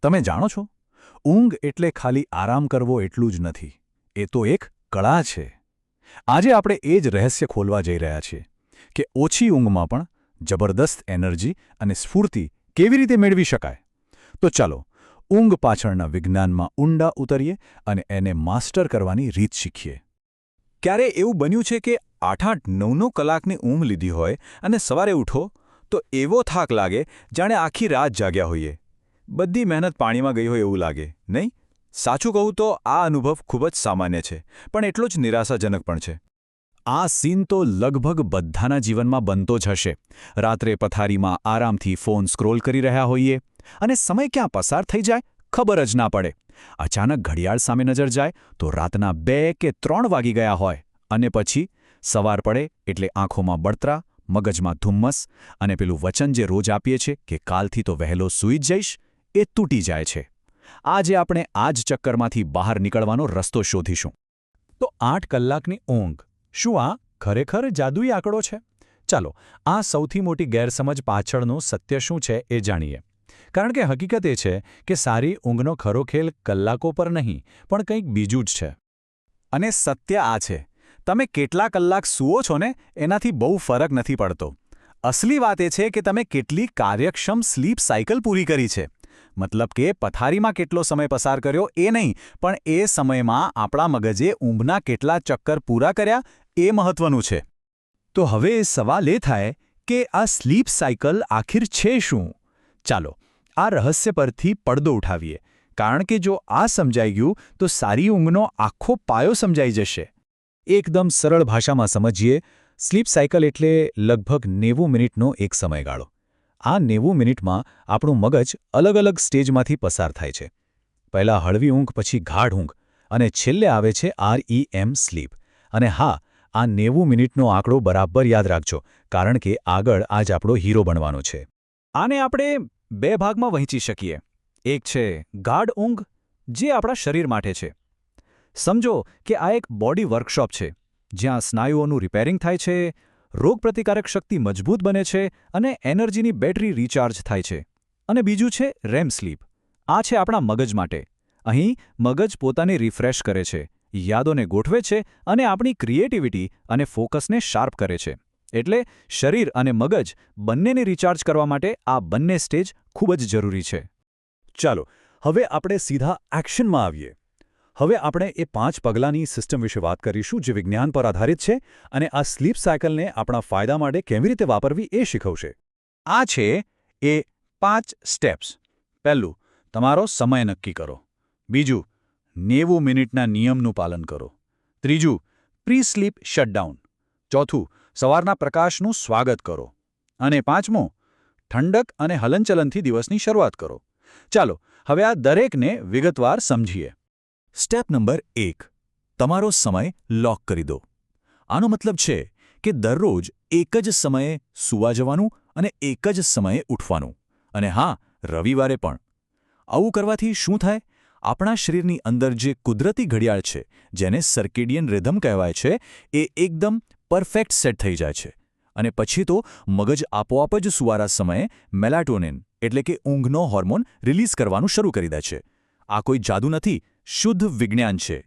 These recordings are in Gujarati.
તમે જાણો છો, ઊંઘ એટલે ખાલી આરામ કરવો એટલું જ નથી. એ તો એક કળા છે. આજે આપણે એ જ રહસ્ય ખોલવા જઈ રહ્યા છીએ કે ઓછી ઊંઘમાં પણ જબરદસ્ત એનર્જી અને સ્ફૂર્તિ કેવી રીતે મેળવી શકાય. તો ચાલો, ઊંઘ પાછળના વિજ્ઞાનમાં ઊંડા ઉતરીએ અને એને માસ્ટર કરવાની રીત શીખીએ. ક્યારે એવું બન્યું છે કે 8-8, 9-9 કલાકની ઊંઘ લીધી હોય અને સવારે ઉઠો તો એવો થાક લાગે જાણે આખી રાત જાગ્યા હોઈએ. બધી મહેનત પાણીમાં ગઈ હોય એવું લાગે, નહીં? સાચું કહું તો આ અનુભવ ખૂબ જ સામાન્ય છે, પણ એટલો જ નિરાશાજનક પણ છે. આ સીન તો લગભગ બધાના જીવનમાં બનતો જ હશે. રાત્રે પથારીમાં આરામથી ફોન સ્ક્રોલ કરી રહ્યા હોઈએ અને સમય ક્યાં પસાર થઈ જાય ખબર જ ના પડે. અચાનક ઘડિયાળ સામે નજર જાય તો રાતના 2 કે 3 વાગી ગયા હોય અને પછી સવાર પડે એટલે આંખોમાં બળતરા, મગજમાં ધુમ્મસ અને પેલું વચન જે રોજ આપીએ છે કે કાલથી તો વહેલો સૂઈ જ જઈશ, એ તૂટી જાય છે. આજે આપણે આ જ ચક્કરમાંથી બહાર નીકળવાનો રસ્તો શોધીશું. તો 8 કલાકની ઊંઘ, શું આ ખરેખર જાદુઈ આંકડો છે? ચાલો, આ સૌથી મોટી ગેરસમજ પાછળનું સત્ય શું છે એ જાણીએ. કારણ કે હકીકત એ છે કે સારી ઊંઘનો ખરો ખેલ કલાકો પર નહીં, પણ કંઈક બીજું જ છે. અને સત્ય આ છે, તમે કેટલા કલાક સૂવો છો ને એનાથી બહુ ફરક નથી પડતો. અસલી વાત એ છે કે તમે કેટલી કાર્યક્ષમ સ્લીપ સાયકલ પૂરી કરી છે. મતલબ કે પથારીમાં કેટલો સમય પસાર કર્યો એ નહીં, પણ એ સમયમાં આપણા મગજે ઊંઘના કેટલા ચક્કર પૂરા કર્યા એ મહત્વનું છે. તો હવે સવાલ એ થાય કે આ સ્લીપ સાયકલ આખિર છે શું? ચાલો, આ રહસ્ય પરથી પડદો ઉઠાવીએ, કારણ કે જો આ સમજાઈ ગયું તો સારી ઊંઘનો આખો પાયો સમજાઈ જશે. એકદમ સરળ ભાષામાં સમજીએ, સ્લીપ સાયકલ એટલે લગભગ 90 મિનિટનો એક સમયગાળો. આ 90 મિનિટમાં આપણું મગજ અલગ અલગ સ્ટેજમાંથી પસાર થાય છે. પહેલાં હળવી ઊંઘ, પછી ગાઢ ઊંઘ અને છેલ્લે આવે છે REM સ્લીપ. અને હા, આ 90 મિનિટનો આંકડો બરાબર યાદ રાખજો, કારણ કે આગળ આજ આપણો હીરો બનવાનો છે. આને આપણે 2 ભાગમાં વહેંચી શકીએ. એક છે ગાઢ ઊંઘ, જે આપણા શરીર માટે છે. સમજો કે આ એક બોડી વર્કશોપ છે, જ્યાં સ્નાયુઓનું રિપેરિંગ થાય છે, રોગપ્રતિકારક શક્તિ મજબૂત બને છે અને એનર્જીની બેટરી રિચાર્જ થાય છે. અને બીજું છે REM સ્લીપ. આ છે આપણા મગજ માટે. અહીં મગજ પોતાને રિફ્રેશ કરે છે, યાદોને ગોઠવે છે અને આપણી ક્રિએટિવિટી અને ફોકસને શાર્પ કરે છે. એટલે શરીર અને મગજ બંનેને રિચાર્જ કરવા માટે આ બંને સ્ટેજ ખૂબ જ જરૂરી છે. ચાલો, હવે આપણે સીધા એક્શનમાં આવીએ. હવે આપણે એ 5 પગલાંની સિસ્ટમ વિશે વાત કરીશું જે વિજ્ઞાન પર આધારિત છે અને આ સ્લીપ સાયકલને આપણા ફાયદા માટે કેવી રીતે વાપરવી એ શીખવશે. આ છે એ 5 સ્ટેપ્સ. પહેલું, તમારો સમય નક્કી કરો. બીજું, 90 મિનિટના નિયમનું પાલન કરો. ત્રીજું, પ્રી સ્લીપ શટડાઉન. ચોથું, સવારના પ્રકાશનું સ્વાગત કરો. અને પાંચમું, ઠંડક અને હલનચલનથી દિવસની શરૂઆત કરો. ચાલો, હવે આ દરેકને વિગતવાર સમજીએ. સ્ટેપ નંબર 1, તમારો સમય લોક કરી દો. આનો મતલબ છે કે દરરોજ એક જ સમયે સૂવા જવાનું અને એક જ સમયે ઉઠવાનું. અને હા, રવિવારે પણ. આવું કરવાથી શું થાય? આપણા શરીરની અંદર જે કુદરતી ઘડિયાળ છે, જેને સર્કેડિયન રિધમ કહેવાય છે, એ એકદમ પરફેક્ટ સેટ થઈ જાય છે. અને પછી તો મગજ આપોઆપ જ સૂવાના સમયે મેલાટોનિન એટલે કે ઊંઘનો હોર્મોન રિલીઝ કરવાનું શરૂ કરી દે છે. આ કોઈ જાદુ નથી, શુદ્ધ વિજ્ઞાન છે.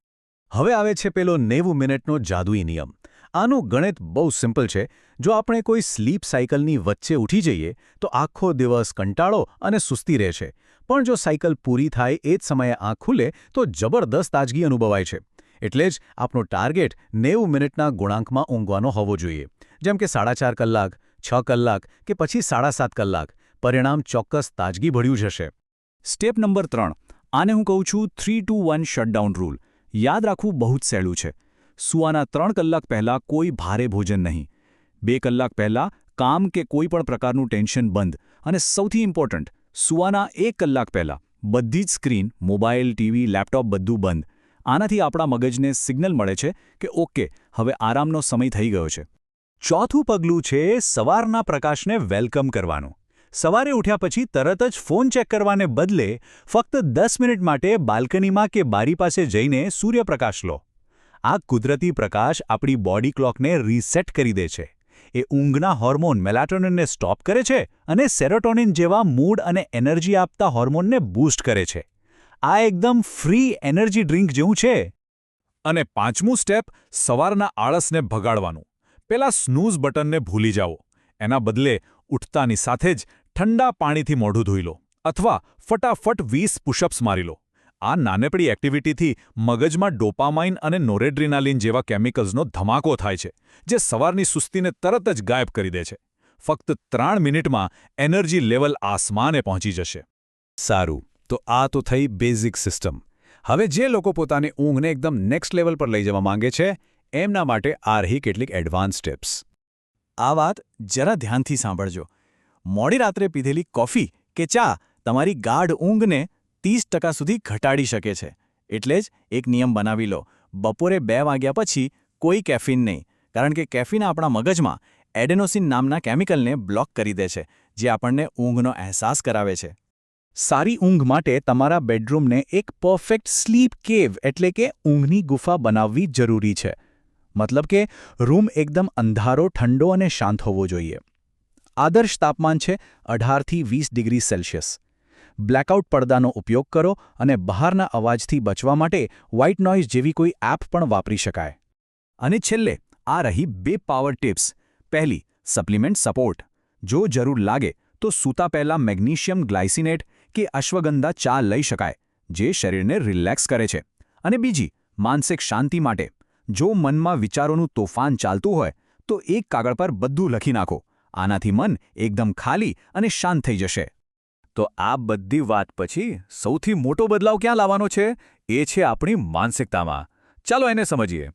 હવે આવે છે પેલો 90 મિનિટનો જાદુઈ નિયમ. આનું ગણિત બહુ સિમ્પલ છે. જો આપણે કોઈ સ્લીપ સાયકલની વચ્ચે ઉઠી જઈએ તો આખો દિવસ કંટાળો અને સુસ્તી રહે છે. પણ જો સાયકલ પૂરી થાય એ જ સમયે આંખ ખુલે તો જબરદસ્ત તાજગી અનુભવાય છે. એટલે જ આપણો ટાર્ગેટ 90 મિનિટના ગુણાંકમાં ઊંઘવાનો હોવો જોઈએ. જેમ કે 4.5 કલાક, 6 કલાક કે પછી 7.5 કલાક. પરિણામ ચોક્કસ તાજગીભર્યું જ હશે. સ્ટેપ નંબર 3, આને હું કહું છું 3-2-1 શટડાઉન રૂલ. યાદ રાખવું બહુ જ સહેલું છે. સૂવાના 3 કલાક પહેલાં કોઈ ભારે ભોજન નહીં. 2 કલાક પહેલાં કામ કે કોઈ પણ પ્રકારનું ટેન્શન બંધ. અને સૌથી ઇમ્પોર્ટન્ટ, સૂવાના 1 કલાક પહેલાં બધી જ સ્ક્રીન, મોબાઈલ, ટીવી, લેપટોપ બધું બંધ. આનાથી આપણા મગજને સિગ્નલ મળે છે કે ઓકે, હવે આરામનો સમય થઈ ગયો છે. ચોથું પગલું છે સવારના પ્રકાશને વેલકમ કરવાનું. સવારે ઉઠ્યા પછી તરત જ ફોન ચેક કરવાને બદલે ફક્ત 10 મિનિટ માટે બાલ્કનીમાં કે બારી પાસે જઈને સૂર્યપ્રકાશ લો. આ કુદરતી પ્રકાશ આપણી બોડી ક્લોકને રીસેટ કરી દે છે. એ ઊંઘના હોર્મોન મેલાટોનિનને સ્ટોપ કરે છે અને સેરોટોનિન જેવા મૂડ અને એનર્જી આપતા હોર્મોનને બૂસ્ટ કરે છે. આ એકદમ ફ્રી એનર્જી ડ્રિંક જેવું છે. અને પાંચમું સ્ટેપ, સવારના આળસને ભગાડવાનું. પેલા સ્નૂઝ બટનને ભૂલી જાઓ. એના બદલે ઉઠતાની સાથે જ ઠંડા પાણીથી મોઢું ધોઈ લો અથવા ફટાફટ 20 પુશઅપ્સ મારી લો. આ નાનકડી એક્ટિવિટીથી મગજમાં ડોપામાઇન અને નોરેડ્રિનાલિન જેવા કેમિકલ્સનો ધમાકો થાય છે, જે સવારની સુસ્તીને તરત જ ગાયબ કરી દે છે. ફક્ત 3 મિનિટમાં એનર્જી લેવલ આસમાને પહોંચી જશે. સારું, તો આ તો થઈ બેઝિક સિસ્ટમ. હવે જે લોકો પોતાની ઊંઘને એકદમ નેક્સ્ટ લેવલ પર લઈ જવા માંગે છે, એમના માટે આ રહી કેટલીક એડવાન્સ ટિપ્સ. આ વાત જરા ધ્યાનથી સાંભળજો. મોડી રાત્રે પીધેલી કોફી કે ચા તમારી ગાઢ ઊંઘને 30% સુધી ઘટાડી શકે છે. એટલે જ એક નિયમ બનાવી લો: બપોરે 2 વાગ્યા પછી કોઈ કેફીન નહીં, કારણ કે કેફીન આપણા મગજમાં એડેનોસિન નામના કેમિકલને બ્લોક કરી દે છે, જે આપણને ઊંઘનો અહેસાસ કરાવે છે. સારી ઊંઘ માટે તમારા બેડરૂમને એક પરફેક્ટ સ્લીપ કેવ એટલે કે ઊંઘની ગુફા બનાવવી જરૂરી છે. મતલબ કે રૂમ એકદમ અંધારો, ઠંડો અને શાંત હોવો જોઈએ. આદર્શ તાપમાન છે 18થી 20 ડિગ્રી સેલ્સિયસ. બ્લેકઆઉટ પડદાનો ઉપયોગ કરો અને બહારના અવાજથી બચવા માટે વ્હાઇટ નોઇઝ જેવી કોઈ એપ પણ વાપરી શકાય. અને છેલ્લે આ રહી 2 પાવર ટિપ્સ. પહેલી, સપ્લિમેન્ટ સપોર્ટ. જો જરૂર લાગે તો સૂતા પહેલાં મેગ્નેશિયમ ગ્લાયસિનેટ કે અશ્વગંધા ચા લઈ શકાય, જે શરીરને રિલેક્સ કરે છે. અને બીજી, માનસિક શાંતિ માટે. જો મનમાં વિચારોનું તોફાન ચાલતું હોય તો એક કાગળ પર બધું લખી નાખો. આનાથી મન એકદમ ખાલી અને શાંત થઈ જશે. તો આ બધી વાત પછી સૌથી મોટો બદલાવ ક્યાં લાવવાનો છે? એ છે આપણી માનસિકતામાં. ચાલો એને સમજીએ.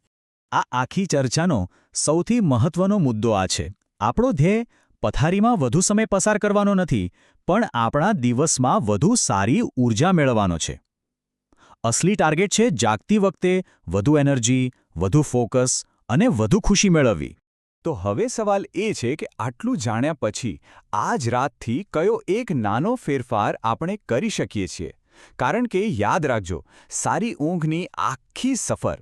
આ આખી ચર્ચાનો સૌથી મહત્વનો મુદ્દો આ છે. આપણો ધ્યેય પથારીમાં વધુ સમય પસાર કરવાનો નથી, પણ આપણા દિવસમાં વધુ સારી ઊર્જા મેળવવાનો છે. અસલી ટાર્ગેટ છે જાગતી વખતે વધુ એનર્જી, વધુ ફોકસ અને વધુ ખુશી મેળવવી. તો હવે સવાલ એ છે કે આટલું જાણ્યા પછી આ જ રાતથી કયો એક નાનો ફેરફાર આપણે કરી શકીએ છીએ? કારણ કે યાદ રાખજો, સારી ઊંઘની આખી સફર